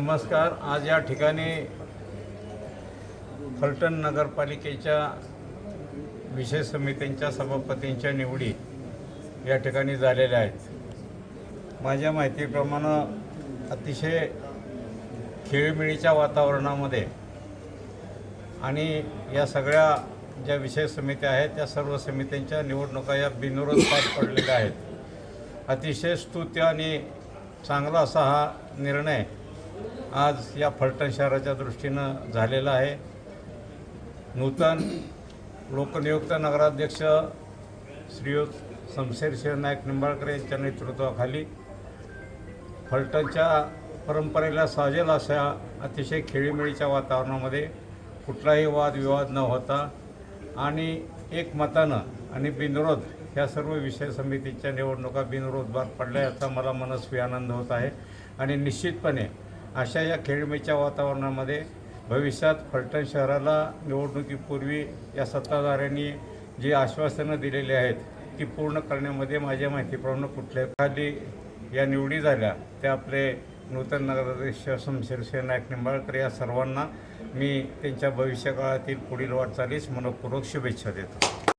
नमस्कार। आज या ठिकाणी फलटण नगरपालिकेच्या विशेष समित्यांच्या सभापतींच्या निवडी या ठिकाणी झालेल्या आहेत। माझ्या माहितीप्रमाणे अतिशय खेळीमेळीच्या वातावरणामध्ये आणि या सगळ्या ज्या विशेष समित्या आहेत त्या सर्व समित्यांच्या निवडणुका या बिनविरोध पार पडलेल्या आहेत। अतिशय स्तुत्य आणि चांगला असा हा निर्णय आज या फलटण शहराच्या दृष्टीनं झालेला आहे। नूतन लोकनियुक्त नगराध्यक्ष श्रीयुत शमशेर नाईक निंबाळकर यांच्या नेतृत्वाखाली फलटणच्या परंपरेला साजेल अशा अतिशय खेळीमेळीच्या वातावरणामध्ये कुठलाही वादविवाद न होता आणि एकमतानं आणि बिनविरोध ह्या सर्व विषय समितीच्या निवडणुका बिनविरोध पार पडल्या याचा मला मनस्वी आनंद होत आहे। आणि निश्चितपणे अशा या खेळीमेळीच्या वातावरणामध्ये भविष्यात फलटण शहराला निवडणुकीपूर्वी या सत्ताधाऱ्यांनी जी आश्वासनं दिलेली आहेत ती पूर्ण करण्यामध्ये माझ्या माहितीप्रमाणे कुठल्याही खाली या निवडी झाल्या त्या आपले नूतन नगराध्यक्ष शमशेर नाईक निंबाळकर या सर्वांना मी त्यांच्या भविष्यकाळातील पुढील वाटचालीस मनपूर्वक शुभेच्छा देतो।